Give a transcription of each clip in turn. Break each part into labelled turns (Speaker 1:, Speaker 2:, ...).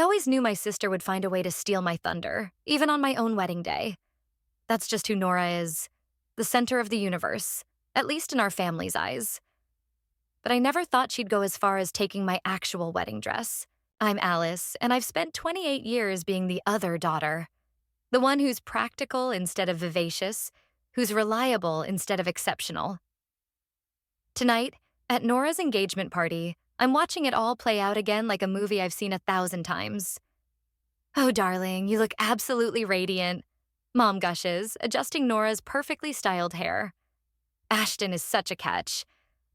Speaker 1: always knew my sister would find a way to steal my thunder, even on my own wedding day. That's just who Nora is, the center of the universe, at least in our family's eyes. But I never thought she'd go as far as taking my actual wedding dress. I'm Alice, and I've spent 28 years being the other daughter. The one who's practical instead of vivacious, who's reliable instead of exceptional. Tonight, at Nora's engagement party, I'm watching it all play out again like a movie I've seen 1,000 times. "Oh, darling, you look absolutely radiant," Mom gushes, adjusting Nora's perfectly styled hair. "Ashton is such a catch.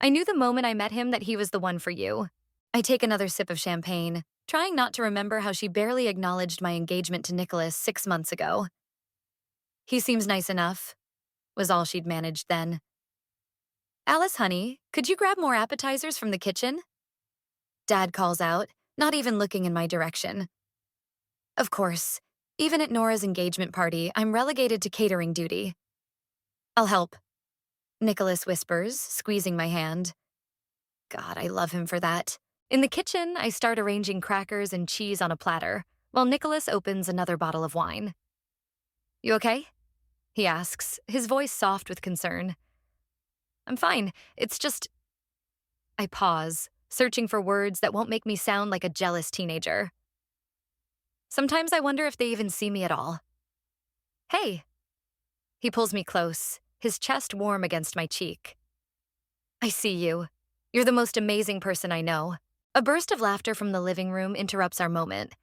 Speaker 1: I knew the moment I met him that he was the one for you." I take another sip of champagne, trying not to remember how she barely acknowledged my engagement to Nicholas 6 months ago. "He seems nice enough," was all she'd managed then. "Alice, honey, could you grab more appetizers from the kitchen?" Dad calls out, not even looking in my direction. Of course, even at Nora's engagement party, I'm relegated to catering duty. "I'll help," Nicholas whispers, squeezing my hand. God, I love him for that. In the kitchen, I start arranging crackers and cheese on a platter, while Nicholas opens another bottle of wine. "You okay?" he asks, his voice soft with concern. "I'm fine. It's just—" I pause, searching for words that won't make me sound like a jealous teenager. Sometimes I wonder if they even see me at all. "Hey." He pulls me close, his chest warm against my cheek. "I see you. You're the most amazing person I know." A burst of laughter from the living room interrupts our moment.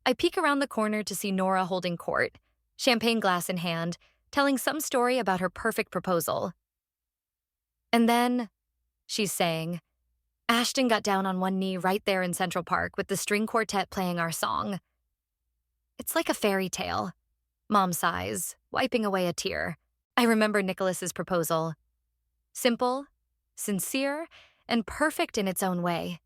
Speaker 1: I peek around the corner to see Nora holding court, champagne glass in hand, telling some story about her perfect proposal. "And then," she's saying, "Ashton got down on one knee right there in Central Park with the string quartet playing our song." It's like a fairy tale. Mom sighs, wiping away a tear. I remember Nicholas's proposal. Simple, sincere, and perfect in its own way.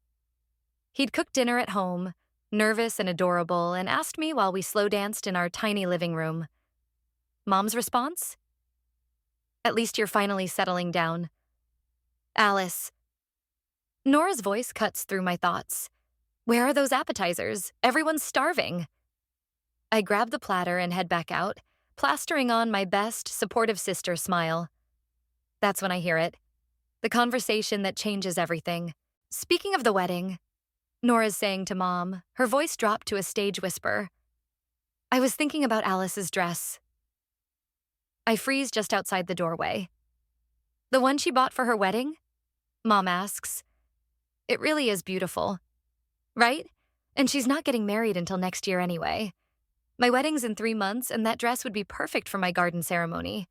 Speaker 1: He'd cooked dinner at home, nervous and adorable, and asked me while we slow danced in our tiny living room. Mom's response? "At least you're finally settling down." "Alice." Nora's voice cuts through my thoughts. "Where are those appetizers? Everyone's starving." I grab the platter and head back out, plastering on my best, supportive sister smile. That's when I hear it. The conversation that changes everything. "Speaking of the wedding," Nora's saying to Mom, her voice dropped to a stage whisper. "I was thinking about Alice's dress." I freeze just outside the doorway. "The one she bought for her wedding?" Mom asks. "It really is beautiful. Right? And she's not getting married until next year anyway. My wedding's in 3 months, and that dress would be perfect for my garden ceremony.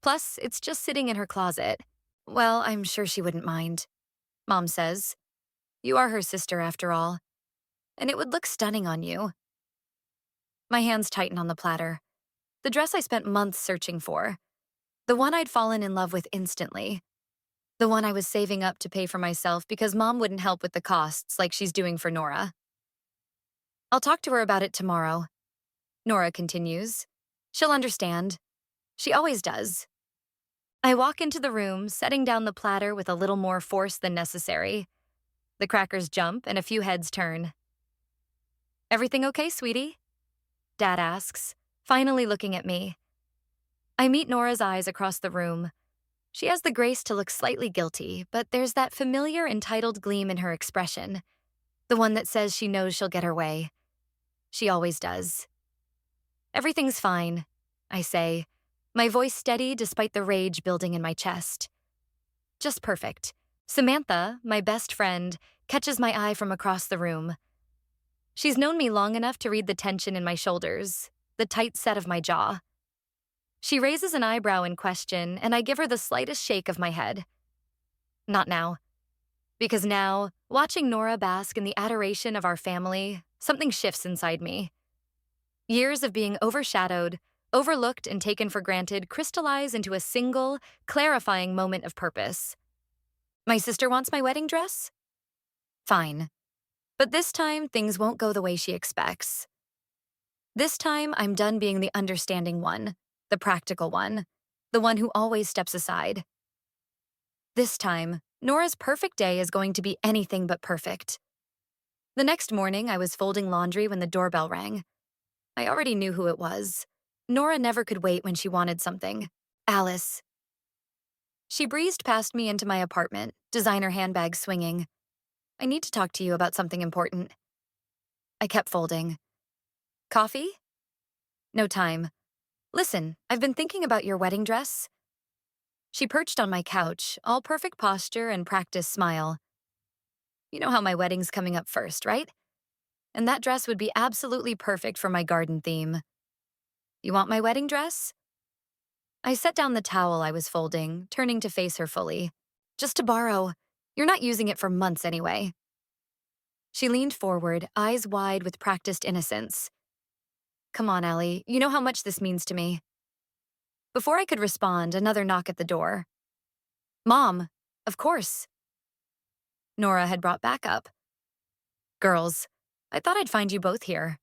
Speaker 1: Plus, it's just sitting in her closet. Well, I'm sure she wouldn't mind," Mom says. "You are her sister, after all. And it would look stunning on you." My hands tighten on the platter. The dress I spent months searching for. The one I'd fallen in love with instantly. The one I was saving up to pay for myself because Mom wouldn't help with the costs like she's doing for Nora. "I'll talk to her about it tomorrow," Nora continues. "She'll understand. She always does." I walk into the room, setting down the platter with a little more force than necessary. The crackers jump and a few heads turn. "Everything okay, sweetie?" Dad asks, finally looking at me. I meet Nora's eyes across the room. She has the grace to look slightly guilty, but there's that familiar entitled gleam in her expression. The one that says she knows she'll get her way. She always does. "Everything's fine," I say, my voice steady despite the rage building in my chest. "Just perfect." Samantha, my best friend, catches my eye from across the room. She's known me long enough to read the tension in my shoulders, the tight set of my jaw. She raises an eyebrow in question, and I give her the slightest shake of my head. Not now. Because now, watching Nora bask in the adoration of our family, something shifts inside me. Years of being overshadowed, overlooked, and taken for granted crystallize into a single, clarifying moment of purpose. My sister wants my wedding dress? Fine. But this time, things won't go the way she expects. This time, I'm done being the understanding one, the practical one, the one who always steps aside. This time, Nora's perfect day is going to be anything but perfect. The next morning, I was folding laundry when the doorbell rang. I already knew who it was. Nora never could wait when she wanted something. Alice. She breezed past me into my apartment, designer handbag swinging. I need to talk to you about something important. I kept folding. Coffee? No time. Listen, I've been thinking about your wedding dress. She perched on my couch, all perfect posture and practiced smile. You know how my wedding's coming up first, right? And that dress would be absolutely perfect for my garden theme. You want my wedding dress? I set down the towel I was folding, turning to face her fully. Just to borrow. You're not using it for months anyway. She leaned forward, eyes wide with practiced innocence. Come on, Allie, you know how much this means to me. Before I could respond, another knock at the door. Mom, of course. Nora had brought back up. Girls, I thought I'd find you both here.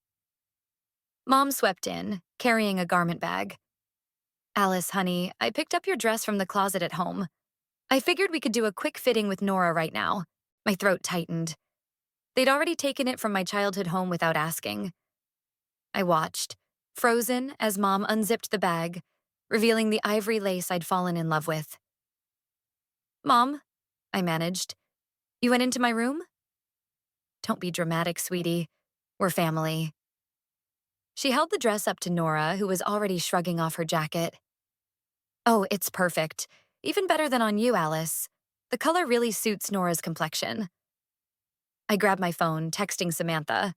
Speaker 1: Mom swept in, carrying a garment bag. Alice, honey, I picked up your dress from the closet at home. I figured we could do a quick fitting with Nora right now. My throat tightened. They'd already taken it from my childhood home without asking. I watched, frozen as Mom unzipped the bag, revealing the ivory lace I'd fallen in love with. Mom, I managed. You went into my room? Don't be dramatic, sweetie. We're family. She held the dress up to Nora, who was already shrugging off her jacket. Oh, it's perfect. Even better than on you, Alice. The color really suits Nora's complexion. I grabbed my phone, texting Samantha.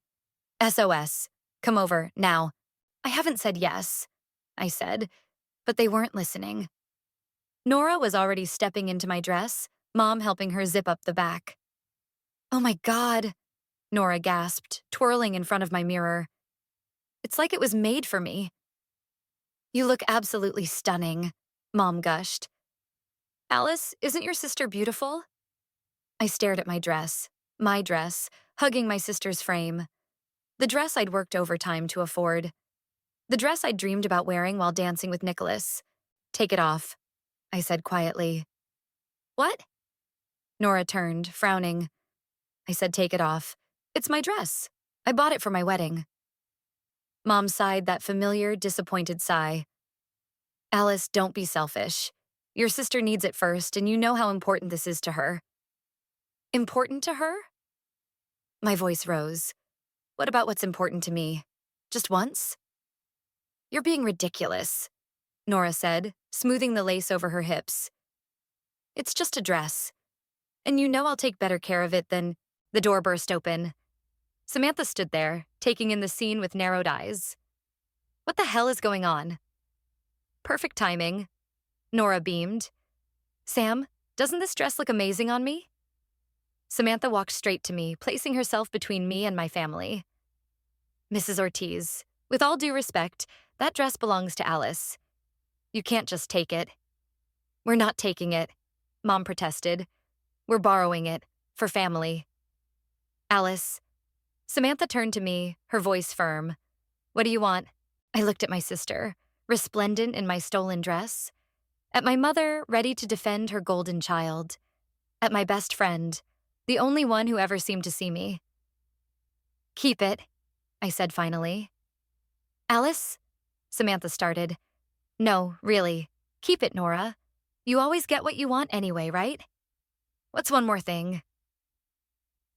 Speaker 1: SOS. Come over, now. I haven't said yes, I said, but they weren't listening. Nora was already stepping into my dress, Mom helping her zip up the back. Oh my God, Nora gasped, twirling in front of my mirror. It's like it was made for me. You look absolutely stunning, Mom gushed. Alice, isn't your sister beautiful? I stared at my dress, hugging my sister's frame. The dress I'd worked overtime to afford. The dress I'd dreamed about wearing while dancing with Nicholas. Take it off, I said quietly. What? Nora turned, frowning. I said take it off. It's my dress. I bought it for my wedding. Mom sighed that familiar, disappointed sigh. Alice, don't be selfish. Your sister needs it first, and you know how important this is to her. Important to her? My voice rose. What about what's important to me? Just once? You're being ridiculous, Nora said, smoothing the lace over her hips. It's just a dress. And you know I'll take better care of it than... The door burst open. Samantha stood there, taking in the scene with narrowed eyes. What the hell is going on? Perfect timing. Nora beamed. Sam, doesn't this dress look amazing on me? Samantha walked straight to me, placing herself between me and my family. Mrs. Ortiz, with all due respect, that dress belongs to Alice. You can't just take it. We're not taking it, Mom protested. We're borrowing it, for family. Alice. Samantha turned to me, her voice firm. What do you want? I looked at my sister, resplendent in my stolen dress. At my mother, ready to defend her golden child. At my best friend, the only one who ever seemed to see me. Keep it, I said finally. Alice? Samantha started. No, really. Keep it, Nora. You always get what you want anyway, right? What's one more thing?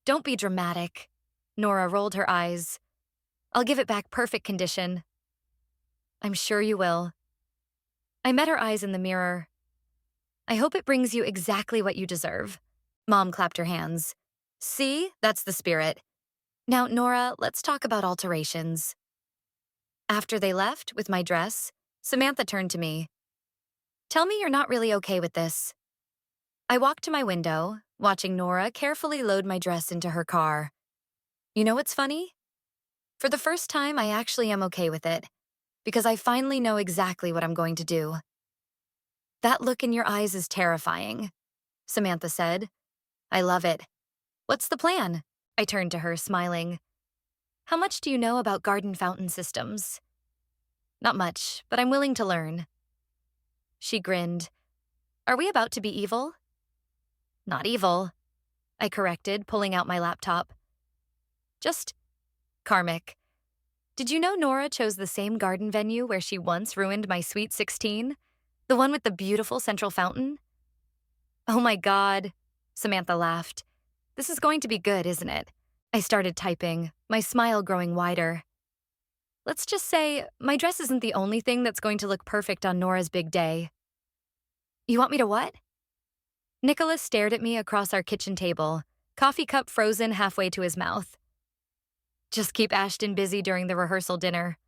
Speaker 1: Don't be dramatic. Nora rolled her eyes. I'll give it back perfect condition. I'm sure you will. I met her eyes in the mirror. I hope it brings you exactly what you deserve. Mom clapped her hands. See, that's the spirit. Now, Nora, let's talk about alterations. After they left, with my dress, Samantha turned to me. Tell me you're not really okay with this. I walked to my window, watching Nora carefully load my dress into her car. You know what's funny? For the first time, I actually am okay with it, because I finally know exactly what I'm going to do. That look in your eyes is terrifying, Samantha said. I love it. What's the plan? I turned to her, smiling. How much do you know about garden fountain systems? Not much, but I'm willing to learn. She grinned. Are we about to be evil? Not evil, I corrected, pulling out my laptop. Just karmic. Did you know Nora chose the same garden venue where she once ruined my Sweet 16? The one with the beautiful central fountain? Oh my God, Samantha laughed. This is going to be good, isn't it? I started typing, my smile growing wider. Let's just say my dress isn't the only thing that's going to look perfect on Nora's big day. You want me to what? Nicholas stared at me across our kitchen table, coffee cup frozen halfway to his mouth. Just keep Ashton busy during the rehearsal dinner,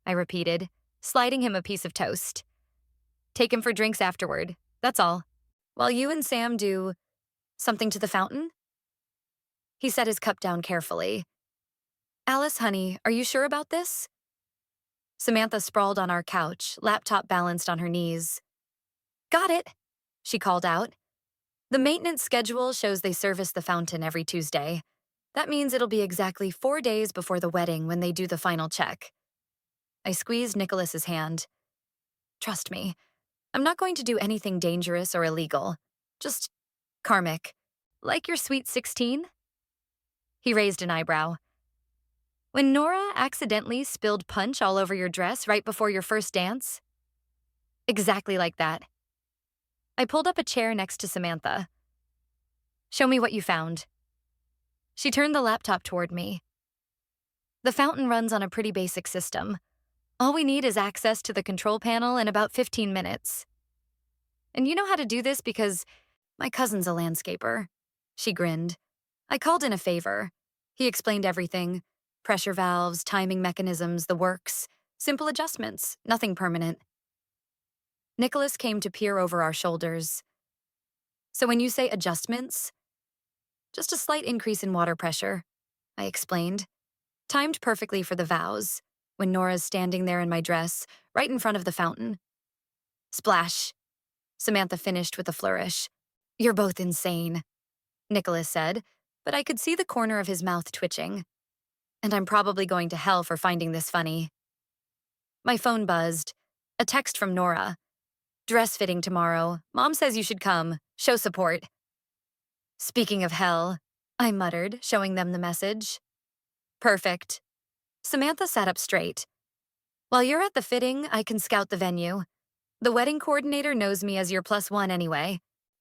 Speaker 1: I repeated, sliding him a piece of toast. Take him for drinks afterward, that's all. While you and Sam do something to the fountain? He set his cup down carefully. Alice, honey, are you sure about this? Samantha sprawled on our couch, laptop balanced on her knees. Got it, she called out. The maintenance schedule shows they service the fountain every Tuesday. That means it'll be exactly 4 days before the wedding when they do the final check. I squeezed Nicholas's hand. Trust me, I'm not going to do anything dangerous or illegal. Just karmic. Like your Sweet 16? He raised an eyebrow. When Nora accidentally spilled punch all over your dress right before your first dance? Exactly like that. I pulled up a chair next to Samantha. Show me what you found. She turned the laptop toward me. The fountain runs on a pretty basic system. All we need is access to the control panel in about 15 minutes. And you know how to do this because my cousin's a landscaper. She grinned. I called in a favor. He explained everything. Pressure valves, timing mechanisms, the works. Simple adjustments, nothing permanent. Nicholas came to peer over our shoulders. So when you say adjustments, just a slight increase in water pressure, I explained. Timed perfectly for the vows, when Nora's standing there in my dress, right in front of the fountain. Splash. Samantha finished with a flourish. You're both insane, Nicholas said, but I could see the corner of his mouth twitching. And I'm probably going to hell for finding this funny. My phone buzzed. A text from Nora. Dress fitting tomorrow. Mom says you should come. Show support. Speaking of hell, I muttered, showing them the message. Perfect. Samantha sat up straight. While you're at the fitting, I can scout the venue. The wedding coordinator knows me as your +1 anyway.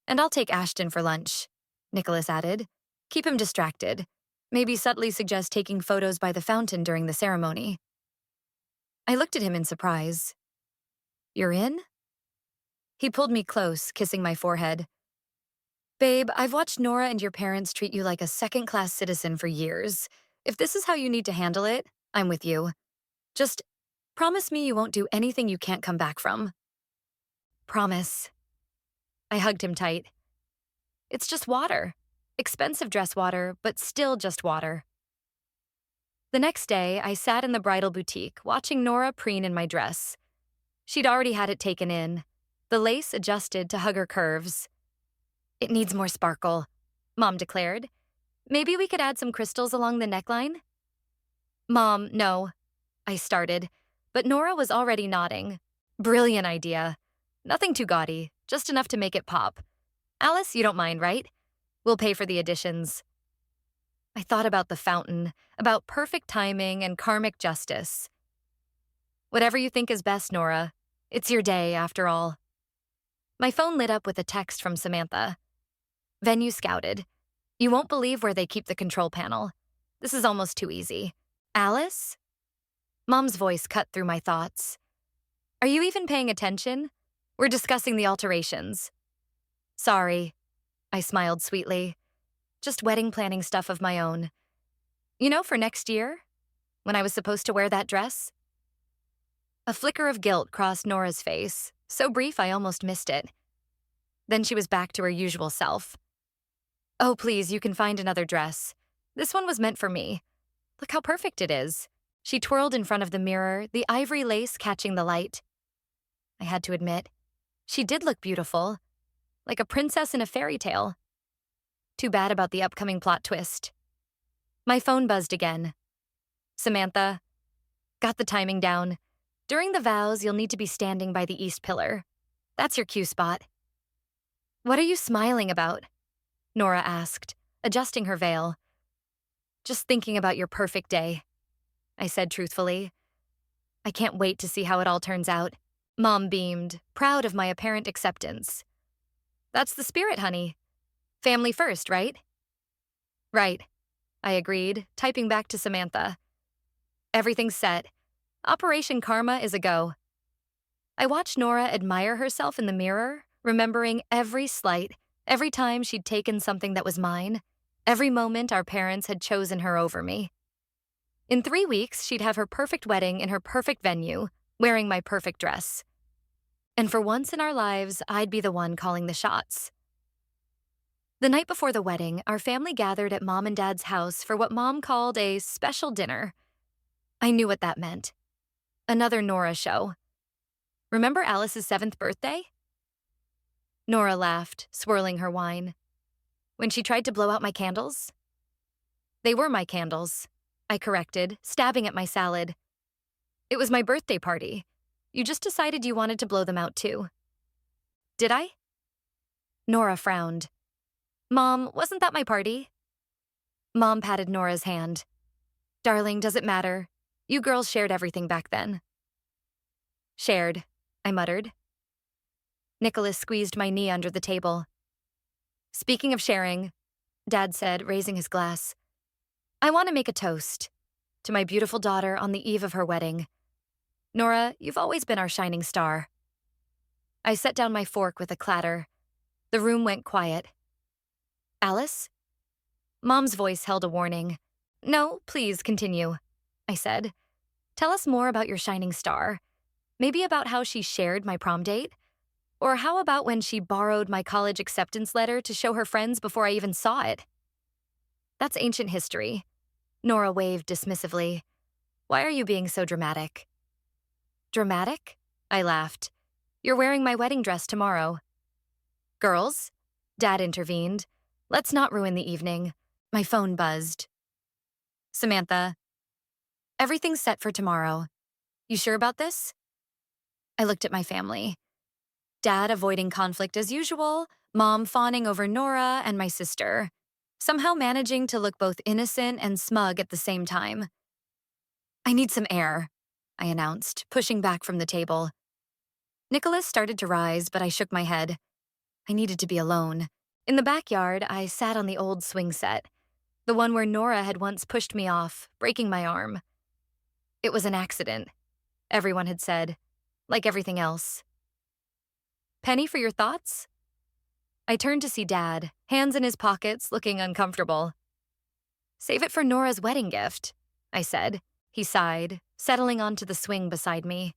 Speaker 1: And I'll take Ashton for lunch, Nicholas added. Keep him distracted. Maybe subtly suggest taking photos by the fountain during the ceremony. I looked at him in surprise. You're in? He pulled me close, kissing my forehead. Babe, I've watched Nora and your parents treat you like a second-class citizen for years. If this is how you need to handle it, I'm with you. Just promise me you won't do anything you can't come back from. Promise. I hugged him tight. It's just water. Expensive dress water, but still just water. The next day, I sat in the bridal boutique, watching Nora preen in my dress. She'd already had it taken in. The lace adjusted to hug her curves. It needs more sparkle, Mom declared. Maybe we could add some crystals along the neckline? Mom, no, I started, but Nora was already nodding. Brilliant idea. Nothing too gaudy, just enough to make it pop. Alice, you don't mind, right? We'll pay for the additions. I thought about the fountain, about perfect timing and karmic justice. Whatever you think is best, Nora. It's your day, after all. My phone lit up with a text from Samantha. Venue scouted. You won't believe where they keep the control panel. This is almost too easy. Alice? Mom's voice cut through my thoughts. Are you even paying attention? We're discussing the alterations. Sorry, I smiled sweetly. Just wedding planning stuff of my own. You know, for next year, when I was supposed to wear that dress? A flicker of guilt crossed Nora's face, so brief I almost missed it. Then she was back to her usual self. Oh, please, you can find another dress. This one was meant for me. Look how perfect it is. She twirled in front of the mirror, the ivory lace catching the light. I had to admit, she did look beautiful, like a princess in a fairy tale. Too bad about the upcoming plot twist. My phone buzzed again. Samantha, got the timing down. During the vows, you'll need to be standing by the east pillar. That's your cue spot. What are you smiling about? Nora asked, adjusting her veil. Just thinking about your perfect day, I said truthfully. I can't wait to see how it all turns out. Mom beamed, proud of my apparent acceptance. That's the spirit, honey. Family first, right? Right, I agreed, typing back to Samantha. Everything's set. Operation Karma is a go. I watched Nora admire herself in the mirror, remembering every slight, every time she'd taken something that was mine, every moment our parents had chosen her over me. In 3 weeks, she'd have her perfect wedding in her perfect venue, wearing my perfect dress. And for once in our lives, I'd be the one calling the shots. The night before the wedding, our family gathered at Mom and Dad's house for what Mom called a special dinner. I knew what that meant. Another Nora show. Remember Alice's 7th birthday? Nora laughed, swirling her wine. When she tried to blow out my candles? They were my candles, I corrected, stabbing at my salad. It was my birthday party. You just decided you wanted to blow them out too. Did I? Nora frowned. Mom, wasn't that my party? Mom patted Nora's hand. Darling, does it matter? You girls shared everything back then. Shared, I muttered. Nicholas squeezed my knee under the table. Speaking of sharing, Dad said, raising his glass, I want to make a toast to my beautiful daughter on the eve of her wedding. Nora, you've always been our shining star. I set down my fork with a clatter. The room went quiet. Alice? Mom's voice held a warning. No, please continue, I said. Tell us more about your shining star. Maybe about how she shared my prom date? Or how about when she borrowed my college acceptance letter to show her friends before I even saw it? That's ancient history. Nora waved dismissively. Why are you being so dramatic? Dramatic? I laughed. You're wearing my wedding dress tomorrow. Girls? Dad intervened. Let's not ruin the evening. My phone buzzed. Samantha. Everything's set for tomorrow. You sure about this? I looked at my family. Dad avoiding conflict as usual, Mom fawning over Nora and my sister, somehow managing to look both innocent and smug at the same time. I need some air, I announced, pushing back from the table. Nicholas started to rise, but I shook my head. I needed to be alone. In the backyard, I sat on the old swing set, the one where Nora had once pushed me off, breaking my arm. It was an accident, everyone had said, like everything else. Penny for your thoughts? I turned to see Dad, hands in his pockets, looking uncomfortable. Save it for Nora's wedding gift, I said. He sighed, settling onto the swing beside me.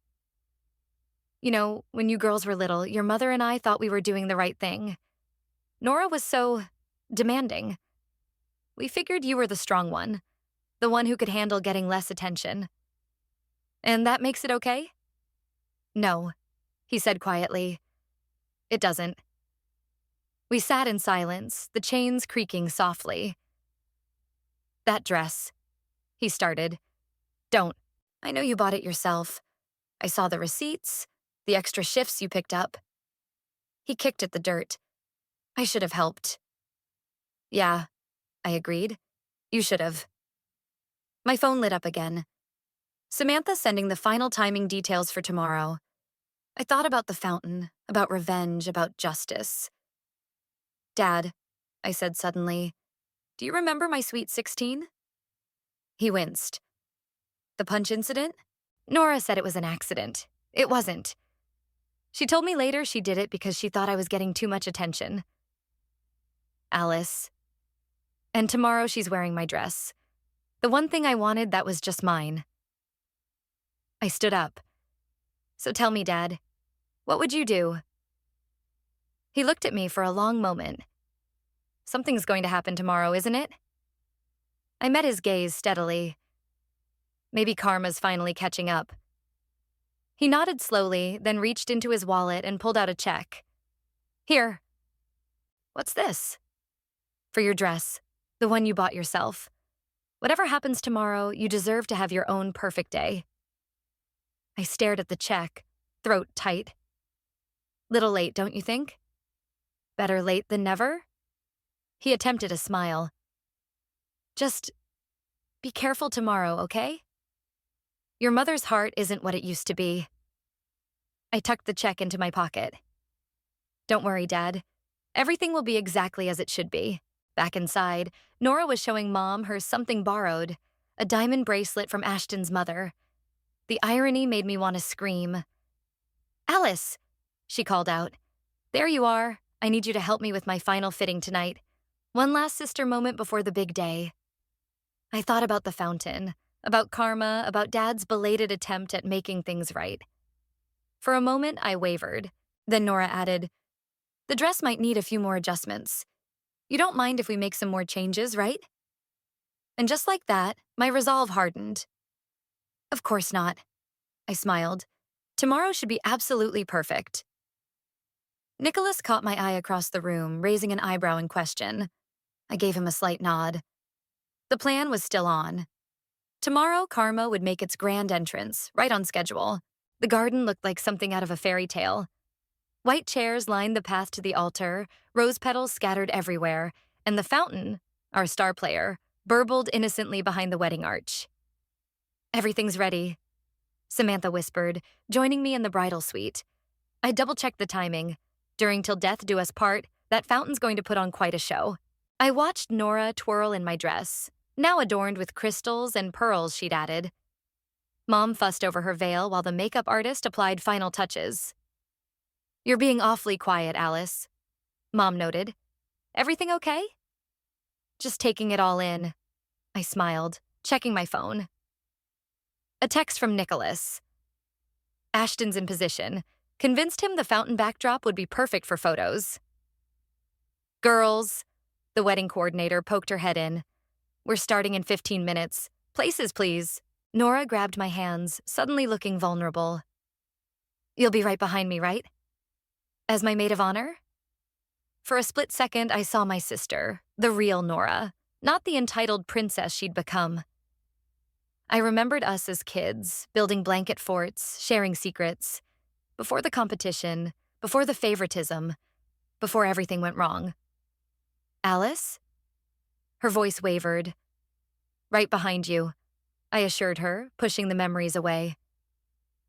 Speaker 1: You know, when you girls were little, your mother and I thought we were doing the right thing. Nora was so demanding. We figured you were the strong one, the one who could handle getting less attention. And that makes it okay? No, he said quietly. It doesn't. We sat in silence, the chains creaking softly. That dress, he started. Don't. I know you bought it yourself. I saw the receipts, the extra shifts you picked up. He kicked at the dirt. I should have helped. Yeah, I agreed. You should have. My phone lit up again. Samantha sending the final timing details for tomorrow. I thought about the fountain, about revenge, about justice. Dad, I said suddenly, do you remember my Sweet 16? He winced. The punch incident? Nora said it was an accident. It wasn't. She told me later she did it because she thought I was getting too much attention. Alice. And tomorrow she's wearing my dress. The one thing I wanted that was just mine. I stood up. So tell me, Dad, what would you do? He looked at me for a long moment. Something's going to happen tomorrow, isn't it? I met his gaze steadily. Maybe karma's finally catching up. He nodded slowly, then reached into his wallet and pulled out a check. Here. What's this? For your dress, the one you bought yourself. Whatever happens tomorrow, you deserve to have your own perfect day. I stared at the check, throat tight. Little late, don't you think? Better late than never? He attempted a smile. Just Be careful tomorrow, okay? Your mother's heart isn't what it used to be. I tucked the check into my pocket. Don't worry, Dad. Everything will be exactly as it should be. Back inside, Nora was showing Mom her something borrowed, a diamond bracelet from Ashton's mother. The irony made me want to scream. Alice, she called out. There you are. I need you to help me with my final fitting tonight. One last sister moment before the big day. I thought about the fountain, about karma, about Dad's belated attempt at making things right. For a moment, I wavered. Then Nora added, the dress might need a few more adjustments. You don't mind if we make some more changes, right? And just like that, my resolve hardened. Of course not, I smiled. Tomorrow should be absolutely perfect. Nicholas caught my eye across the room, raising an eyebrow in question. I gave him a slight nod. The plan was still on. Tomorrow, Karma would make its grand entrance, right on schedule. The garden looked like something out of a fairy tale. White chairs lined the path to the altar, rose petals scattered everywhere, and the fountain, our star player, burbled innocently behind the wedding arch. Everything's ready, Samantha whispered, joining me in the bridal suite. I double-checked the timing. During Till Death Do Us Part, that fountain's going to put on quite a show. I watched Nora twirl in my dress, now adorned with crystals and pearls she'd added. Mom fussed over her veil while the makeup artist applied final touches. You're being awfully quiet, Alice, Mom noted. Everything okay? Just taking it all in, I smiled, checking my phone. A text from Nicholas. Ashton's in position. Convinced him the fountain backdrop would be perfect for photos. Girls, the wedding coordinator poked her head in. We're starting in 15 minutes. Places, please. Nora grabbed my hands, suddenly looking vulnerable. You'll be right behind me, right? As my maid of honor? For a split second, I saw my sister, the real Nora, not the entitled princess she'd become. I remembered us as kids, building blanket forts, sharing secrets. Before the competition, before the favoritism, before everything went wrong. Alice? Her voice wavered. Right behind you, I assured her, pushing the memories away.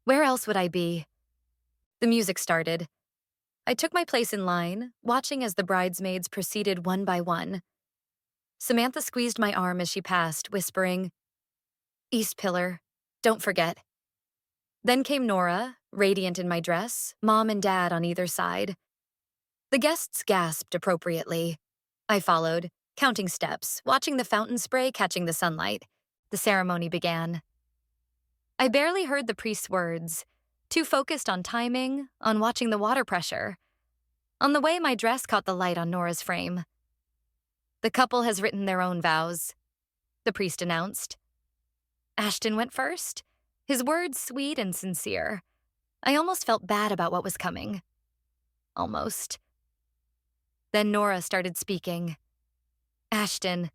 Speaker 1: Where else would I be? The music started. I took my place in line, watching as the bridesmaids proceeded one by one. Samantha squeezed my arm as she passed, whispering, East Pillar, don't forget. Then came Nora, radiant in my dress, Mom and Dad on either side. The guests gasped appropriately. I followed, counting steps, watching the fountain spray catching the sunlight. The ceremony began. I barely heard the priest's words, too focused on timing, on watching the water pressure. On the way, my dress caught the light on Nora's frame. The couple has written their own vows, the priest announced. Ashton went first, his words sweet and sincere. I almost felt bad about what was coming. Almost. Then Nora started speaking. Ashton,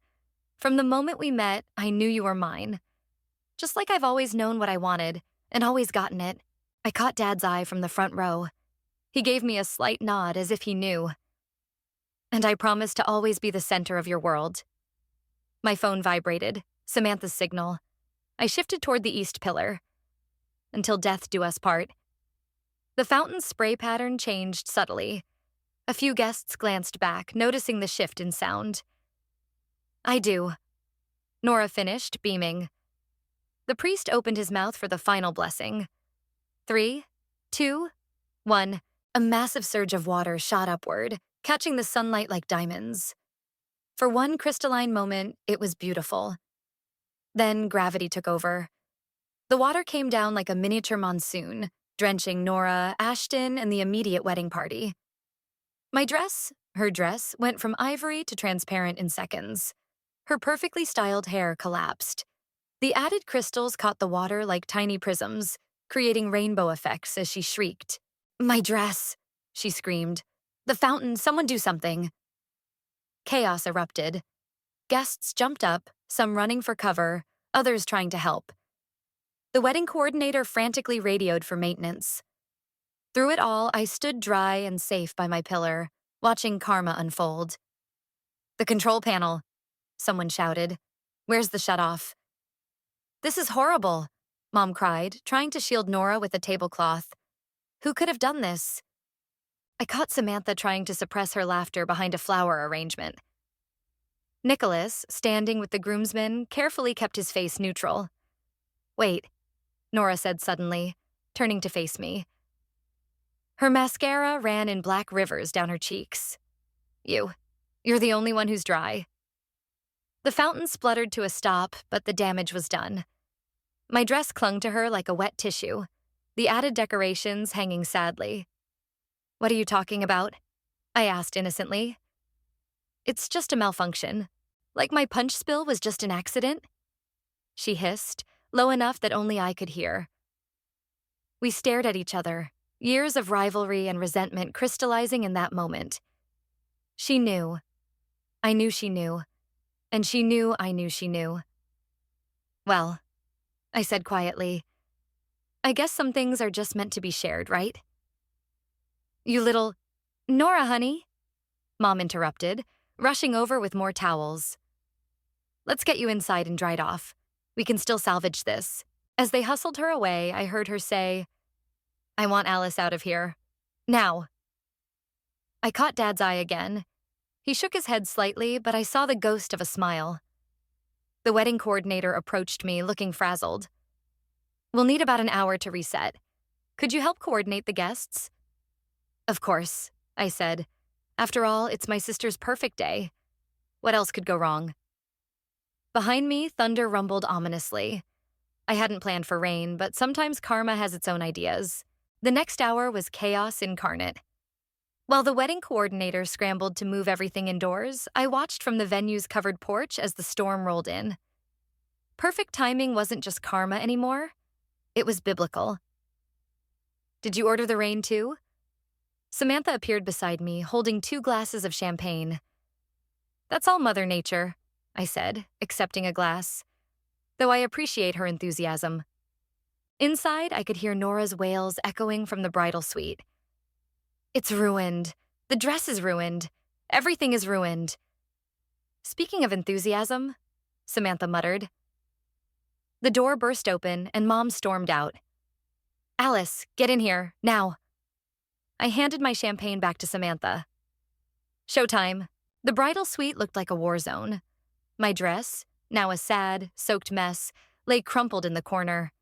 Speaker 1: from the moment we met, I knew you were mine. Just like I've always known what I wanted, and always gotten it. I caught Dad's eye from the front row. He gave me a slight nod as if he knew. And I promised to always be the center of your world. My phone vibrated, Samantha's signal. I shifted toward the east pillar. Until death do us part. The fountain's spray pattern changed subtly. A few guests glanced back, noticing the shift in sound. I do. Nora finished, beaming. The priest opened his mouth for the final blessing. 3, 2, 1. A massive surge of water shot upward, catching the sunlight like diamonds. For one crystalline moment, it was beautiful. Then gravity took over. The water came down like a miniature monsoon, drenching Nora, Ashton, and the immediate wedding party. My dress, her dress, went from ivory to transparent in seconds. Her perfectly styled hair collapsed. The added crystals caught the water like tiny prisms, creating rainbow effects as she shrieked. My dress, she screamed. The fountain, someone do something. Chaos erupted. Guests jumped up, some running for cover, others trying to help. The wedding coordinator frantically radioed for maintenance. Through it all, I stood dry and safe by my pillar, watching karma unfold. The control panel, someone shouted. Where's the shutoff? This is horrible, Mom cried, trying to shield Nora with a tablecloth. Who could have done this? I caught Samantha trying to suppress her laughter behind a flower arrangement. Nicholas, standing with the groomsmen, carefully kept his face neutral. Wait, Nora said suddenly, turning to face me. Her mascara ran in black rivers down her cheeks. You're the only one who's dry. The fountain spluttered to a stop, but the damage was done. My dress clung to her like a wet tissue, the added decorations hanging sadly. What are you talking about? I asked innocently. It's just a malfunction. Like my punch spill was just an accident? She hissed, low enough that only I could hear. We stared at each other, years of rivalry and resentment crystallizing in that moment. She knew. I knew she knew. And she knew I knew she knew. Well, I said quietly, I guess some things are just meant to be shared, right? You little… Nora, honey, Mom interrupted, rushing over with more towels. Let's get you inside and dried off. We can still salvage this. As they hustled her away, I heard her say, I want Alice out of here. Now. I caught Dad's eye again. He shook his head slightly, but I saw the ghost of a smile. The wedding coordinator approached me, looking frazzled. We'll need about an hour to reset. Could you help coordinate the guests? Of course, I said. After all, it's my sister's perfect day. What else could go wrong? Behind me, thunder rumbled ominously. I hadn't planned for rain, but sometimes karma has its own ideas. The next hour was chaos incarnate. While the wedding coordinator scrambled to move everything indoors, I watched from the venue's covered porch as the storm rolled in. Perfect timing wasn't just karma anymore. It was biblical. Did you order the rain too? Samantha appeared beside me, holding 2 glasses of champagne. That's all Mother Nature, I said, accepting a glass, though I appreciate her enthusiasm. Inside, I could hear Nora's wails echoing from the bridal suite. It's ruined. The dress is ruined. Everything is ruined. Speaking of enthusiasm, Samantha muttered. The door burst open and Mom stormed out. Alice, get in here, now. I handed my champagne back to Samantha. Showtime. The bridal suite looked like a war zone. My dress, now a sad, soaked mess, lay crumpled in the corner.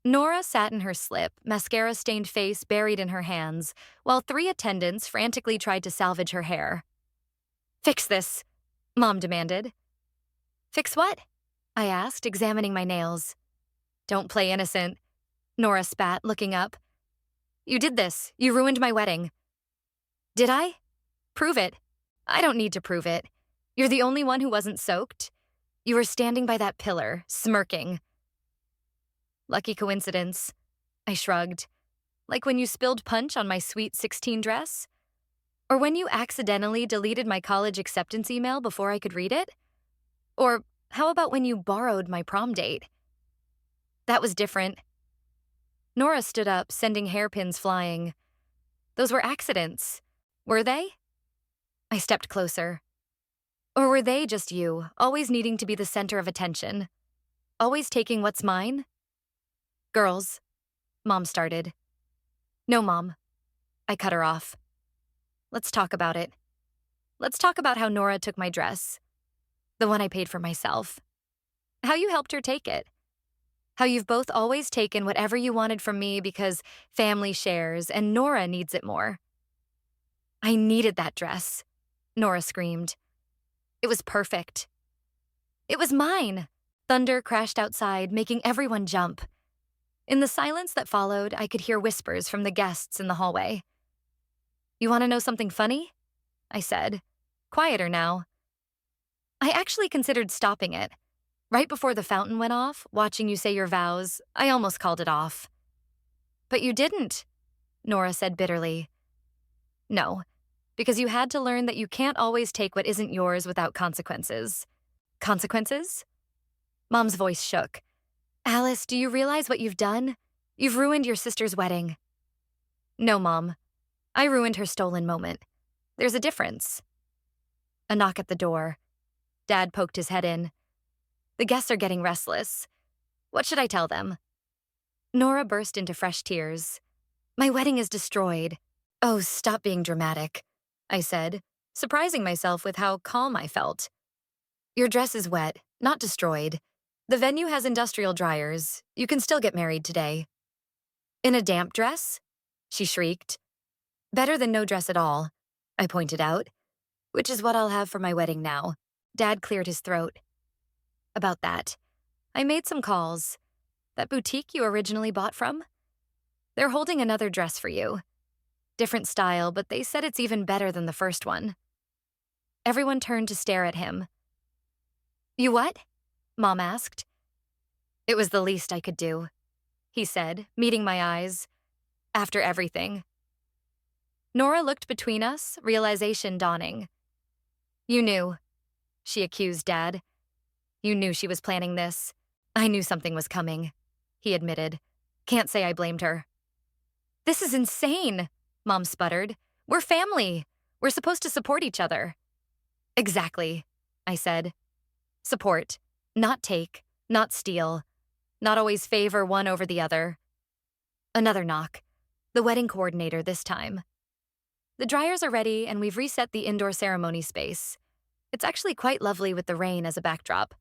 Speaker 1: Nora sat in her slip, mascara-stained face buried in her hands, while 3 attendants frantically tried to salvage her hair. Fix this, Mom demanded. Fix what? I asked, examining my nails. Don't play innocent, Nora spat, looking up. You did this. You ruined my wedding. Did I? Prove it. I don't need to prove it. You're the only one who wasn't soaked. You were standing by that pillar, smirking. Lucky coincidence, I shrugged. Like when you spilled punch on my sweet 16 dress? Or when you accidentally deleted my college acceptance email before I could read it? Or how about when you borrowed my prom date? That was different. Nora stood up, sending hairpins flying. Those were accidents. Were they? I stepped closer. Or were they just you, always needing to be the center of attention? Always taking what's mine? Girls, Mom started. No, Mom. I cut her off. Let's talk about it. Let's talk about how Nora took my dress. The one I paid for myself. How you helped her take it. How you've both always taken whatever you wanted from me because family shares and Nora needs it more. I needed that dress, Nora screamed. It was perfect. It was mine. Thunder crashed outside, making everyone jump. In the silence that followed, I could hear whispers from the guests in the hallway. You want to know something funny? I said, quieter now. I actually considered stopping it. Right before the fountain went off, watching you say your vows, I almost called it off. But you didn't, Nora said bitterly. No, because you had to learn that you can't always take what isn't yours without consequences. Consequences? Mom's voice shook. Alice, do you realize what you've done? You've ruined your sister's wedding. No, Mom. I ruined her stolen moment. There's a difference. A knock at the door. Dad poked his head in. The guests are getting restless. What should I tell them? Nora burst into fresh tears. My wedding is destroyed. Oh, stop being dramatic, I said, surprising myself with how calm I felt. Your dress is wet, not destroyed. The venue has industrial dryers. You can still get married today. In a damp dress? She shrieked. Better than no dress at all, I pointed out, which is what I'll have for my wedding now. Dad cleared his throat. About that, I made some calls. That boutique you originally bought from? They're holding another dress for you. Different style, but they said it's even better than the first one. Everyone turned to stare at him. You what? Mom asked. It was the least I could do, he said, meeting my eyes. After everything. Nora looked between us, realization dawning. You knew, she accused Dad. You knew she was planning this. I knew something was coming, he admitted. Can't say I blamed her. This is insane, Mom sputtered. We're family. We're supposed to support each other. Exactly, I said. Support, not take, not steal, not always favor one over the other. Another knock. The wedding coordinator this time. The dryers are ready and we've reset the indoor ceremony space. It's actually quite lovely with the rain as a backdrop.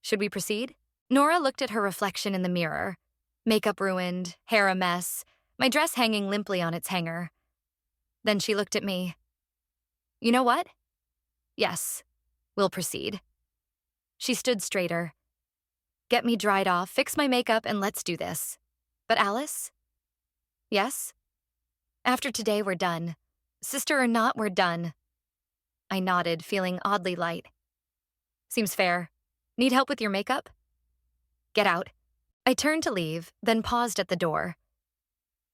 Speaker 1: Should we proceed? Nora looked at her reflection in the mirror. Makeup ruined, hair a mess, my dress hanging limply on its hanger. Then she looked at me. You know what? Yes, we'll proceed. She stood straighter. Get me dried off, fix my makeup, and let's do this. But Alice? Yes? After today, we're done. Sister or not, we're done. I nodded, feeling oddly light. Seems fair. Need help with your makeup? Get out. I turned to leave, then paused at the door.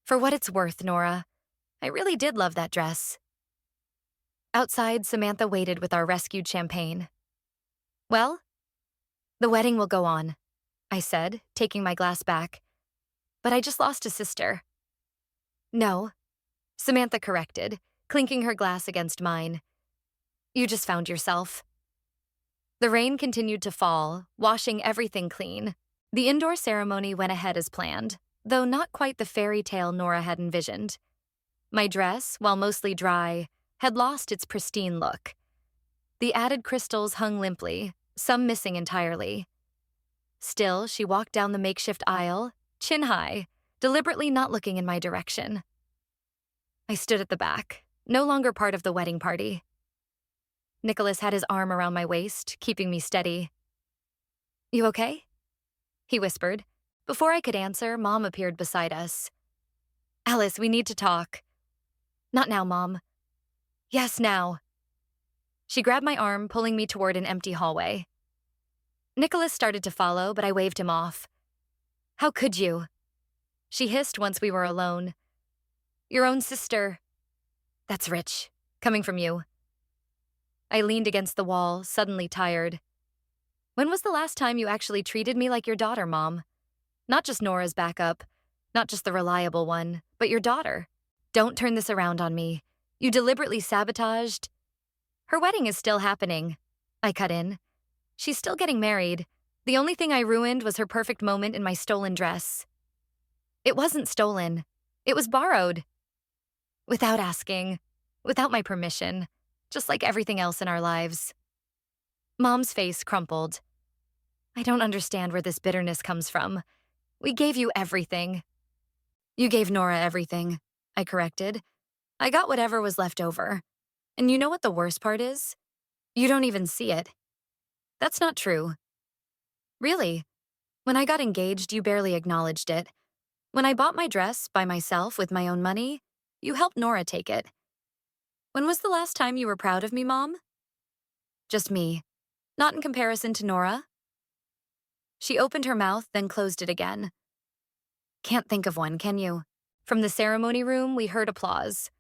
Speaker 1: For what it's worth, Nora, I really did love that dress. Outside, Samantha waited with our rescued champagne. Well? The wedding will go on, I said, taking my glass back. But I just lost a sister. No, Samantha corrected, clinking her glass against mine. You just found yourself. The rain continued to fall, washing everything clean. The indoor ceremony went ahead as planned, though not quite the fairy tale Nora had envisioned. My dress, while mostly dry, had lost its pristine look. The added crystals hung limply, some missing entirely. Still, she walked down the makeshift aisle, chin high, deliberately not looking in my direction. I stood at the back, no longer part of the wedding party. Nicholas had his arm around my waist, keeping me steady. You okay? He whispered. Before I could answer, Mom appeared beside us. Alice, we need to talk. Not now, Mom. Yes, now. She grabbed my arm, pulling me toward an empty hallway. Nicholas started to follow, but I waved him off. How could you? She hissed once we were alone. Your own sister. That's rich, coming from you. I leaned against the wall, suddenly tired. When was the last time you actually treated me like your daughter, Mom? Not just Nora's backup, not just the reliable one, but your daughter. Don't turn this around on me. You deliberately sabotaged. Her wedding is still happening. I cut in. She's still getting married. The only thing I ruined was her perfect moment in my stolen dress. It wasn't stolen. It was borrowed. Without asking, without my permission, just like everything else in our lives. Mom's face crumpled. I don't understand where this bitterness comes from. We gave you everything. You gave Nora everything, I corrected. I got whatever was left over. And you know what the worst part is? You don't even see it. That's not true. Really? When I got engaged, you barely acknowledged it. When I bought my dress by myself with my own money, you helped Nora take it. When was the last time you were proud of me, Mom? Just me. Not in comparison to Nora. She opened her mouth, then closed it again. Can't think of one, can you? From the ceremony room, we heard applause.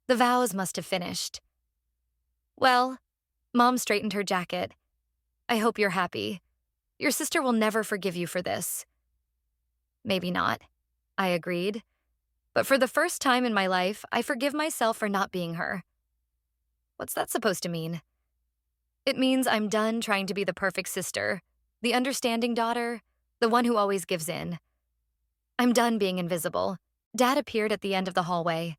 Speaker 1: The vows must have finished. Well, Mom straightened her jacket. I hope you're happy. Your sister will never forgive you for this. Maybe not, I agreed. But for the first time in my life, I forgive myself for not being her. What's that supposed to mean? It means I'm done trying to be the perfect sister, the understanding daughter, the one who always gives in. I'm done being invisible. Dad appeared at the end of the hallway.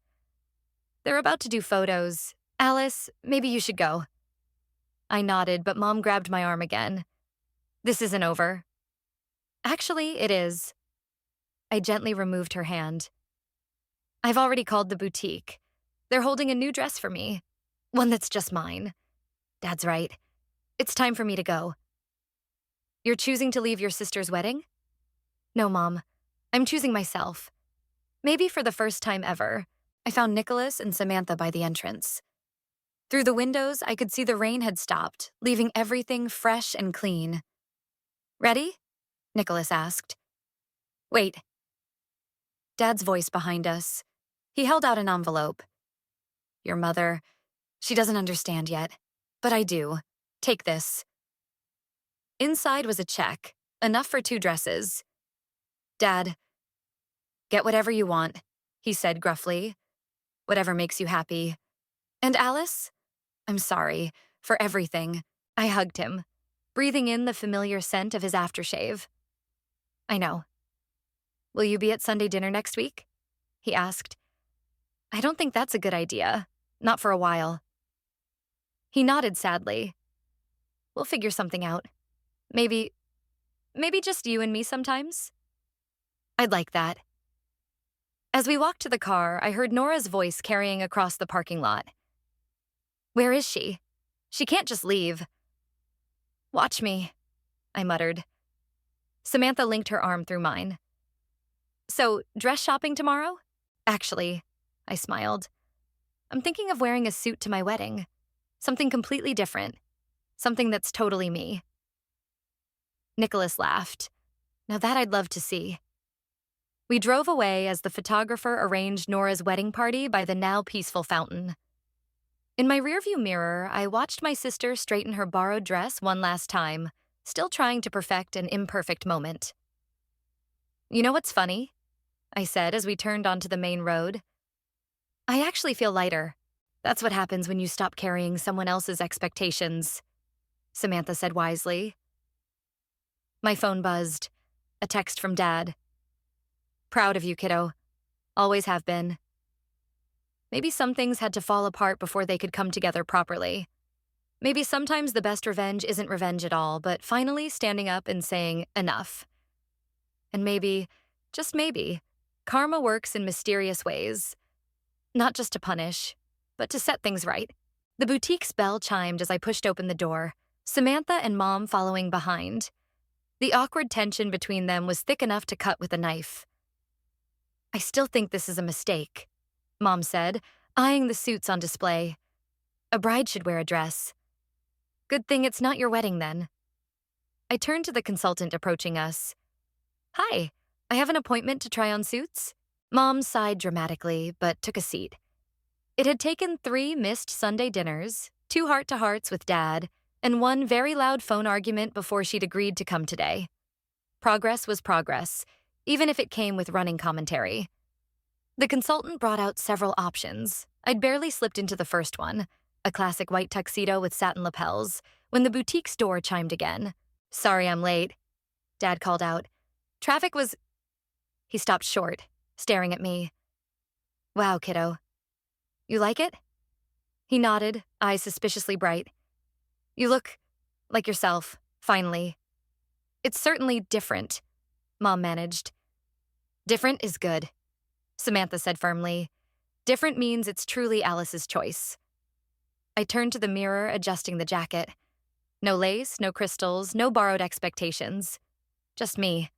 Speaker 1: They're about to do photos. Alice, maybe you should go. I nodded, but Mom grabbed my arm again. This isn't over. Actually, it is. I gently removed her hand. I've already called the boutique. They're holding a new dress for me. One that's just mine. Dad's right. It's time for me to go. You're choosing to leave your sister's wedding? No, Mom. I'm choosing myself. Maybe for the first time ever, I found Nicholas and Samantha by the entrance. Through the windows, I could see the rain had stopped, leaving everything fresh and clean. Ready? Nicholas asked. Wait. Dad's voice behind us. He held out an envelope. Your mother, she doesn't understand yet, but I do. Take this. Inside was a check, enough for 2 dresses. Dad, get whatever you want, he said gruffly. Whatever makes you happy. And Alice? I'm sorry for everything. I hugged him, breathing in the familiar scent of his aftershave. I know. Will you be at Sunday dinner next week? He asked. I don't think that's a good idea. Not for a while. He nodded sadly. We'll figure something out. Maybe just you and me sometimes? I'd like that. As we walked to the car, I heard Nora's voice carrying across the parking lot. Where is she? She can't just leave. Watch me, I muttered. Samantha linked her arm through mine. So, dress shopping tomorrow? Actually, I smiled. I'm thinking of wearing a suit to my wedding. Something completely different. Something that's totally me. Nicholas laughed. Now that I'd love to see. We drove away as the photographer arranged Nora's wedding party by the now peaceful fountain. In my rearview mirror, I watched my sister straighten her borrowed dress one last time, still trying to perfect an imperfect moment. You know what's funny? I said as we turned onto the main road. I actually feel lighter. That's what happens when you stop carrying someone else's expectations, Samantha said wisely. My phone buzzed. A text from Dad. Proud of you, kiddo. Always have been. Maybe some things had to fall apart before they could come together properly. Maybe sometimes the best revenge isn't revenge at all, but finally standing up and saying, enough. And maybe, just maybe, karma works in mysterious ways. Not just to punish, but to set things right. The boutique's bell chimed as I pushed open the door, Samantha and Mom following behind. The awkward tension between them was thick enough to cut with a knife. I still think this is a mistake, Mom said, eyeing the suits on display. A bride should wear a dress. Good thing it's not your wedding then. I turned to the consultant approaching us. Hi, I have an appointment to try on suits. Mom sighed dramatically, but took a seat. It had taken 3 missed Sunday dinners, 2 heart-to-hearts with Dad, and 1 very loud phone argument before she'd agreed to come today. Progress was progress, even if it came with running commentary. The consultant brought out several options. I'd barely slipped into the first one, a classic white tuxedo with satin lapels, when the boutique's door chimed again. Sorry I'm late, Dad called out. Traffic was... He stopped short, staring at me. Wow, kiddo. You like it? He nodded, eyes suspiciously bright. You look like yourself, finally. It's certainly different, Mom managed. Different is good, Samantha said firmly. Different means it's truly Alice's choice. I turned to the mirror, adjusting the jacket. No lace, no crystals, no borrowed expectations. Just me.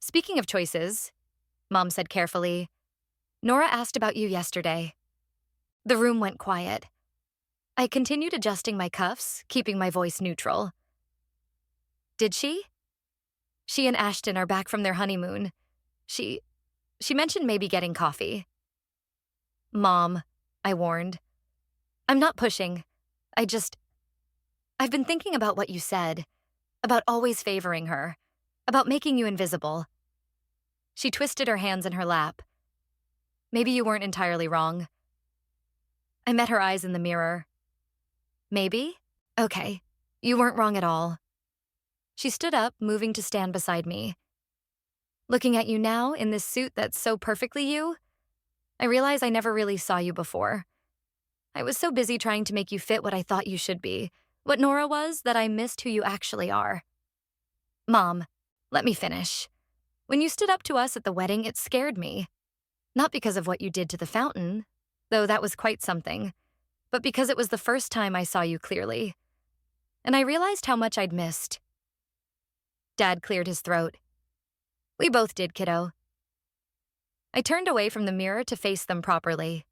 Speaker 1: Speaking of choices, Mom said carefully, Nora asked about you yesterday. The room went quiet. I continued adjusting my cuffs, keeping my voice neutral. Did she? She and Ashton are back from their honeymoon. She mentioned maybe getting coffee. Mom, I warned. I'm not pushing. I've been thinking about what you said, about always favoring her, about making you invisible. She twisted her hands in her lap. Maybe you weren't entirely wrong. I met her eyes in the mirror. Maybe? Okay, you weren't wrong at all. She stood up, moving to stand beside me. Looking at you now, in this suit that's so perfectly you, I realize I never really saw you before. I was so busy trying to make you fit what I thought you should be, what Nora was, that I missed who you actually are. Mom, let me finish. When you stood up to us at the wedding, it scared me. Not because of what you did to the fountain, though that was quite something, but because it was the first time I saw you clearly. And I realized how much I'd missed. Dad cleared his throat. We both did, kiddo. I turned away from the mirror to face them properly.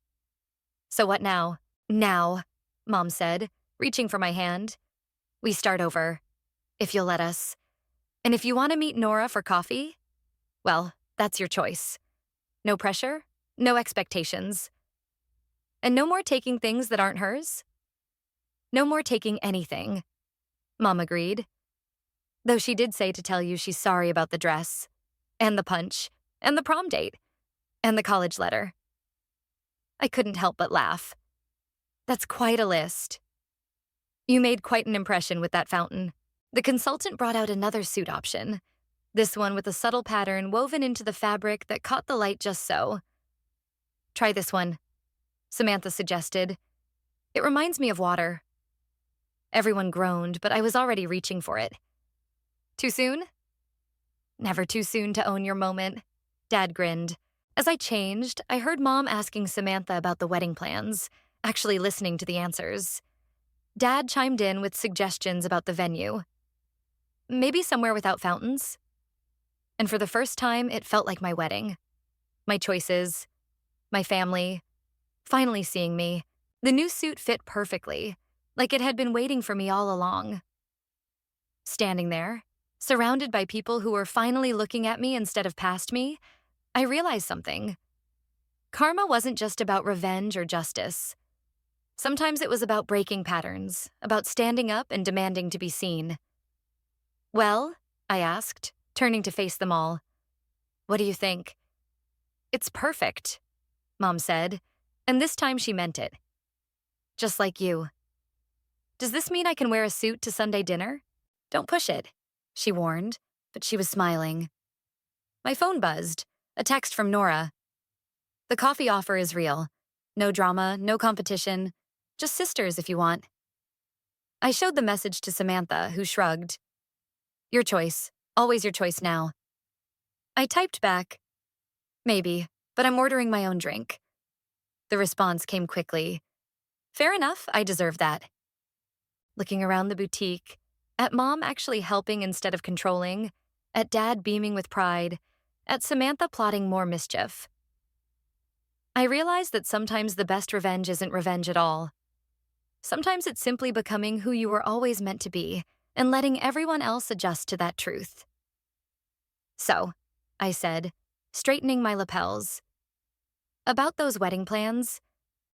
Speaker 1: So what now? Now, Mom said, reaching for my hand. We start over, if you'll let us. And if you want to meet Nora for coffee, well, that's your choice. No pressure, no expectations. And no more taking things that aren't hers? No more taking anything, Mom agreed. Though she did say to tell you she's sorry about the dress, and the punch, and the prom date, and the college letter. I couldn't help but laugh. That's quite a list. You made quite an impression with that fountain. The consultant brought out another suit option, this one with a subtle pattern woven into the fabric that caught the light just so. Try this one, Samantha suggested. It reminds me of water. Everyone groaned, but I was already reaching for it. Too soon? Never too soon to own your moment, Dad grinned. As I changed, I heard Mom asking Samantha about the wedding plans, actually listening to the answers. Dad chimed in with suggestions about the venue. Maybe somewhere without fountains? And for the first time, it felt like my wedding. My choices, my family, finally seeing me. The new suit fit perfectly, like it had been waiting for me all along. Standing there, surrounded by people who were finally looking at me instead of past me, I realized something. Karma wasn't just about revenge or justice. Sometimes it was about breaking patterns, about standing up and demanding to be seen. Well, I asked, turning to face them all. What do you think? It's perfect, Mom said, and this time she meant it. Just like you. Does this mean I can wear a suit to Sunday dinner? Don't push it, she warned, but she was smiling. My phone buzzed, a text from Nora. The coffee offer is real. No drama, no competition, just sisters if you want. I showed the message to Samantha, who shrugged. Your choice, always your choice now. I typed back, maybe, but I'm ordering my own drink. The response came quickly. Fair enough, I deserve that. Looking around the boutique, at Mom actually helping instead of controlling, at Dad beaming with pride, at Samantha plotting more mischief. I realized that sometimes the best revenge isn't revenge at all. Sometimes it's simply becoming who you were always meant to be and letting everyone else adjust to that truth. So, I said, straightening my lapels. About those wedding plans,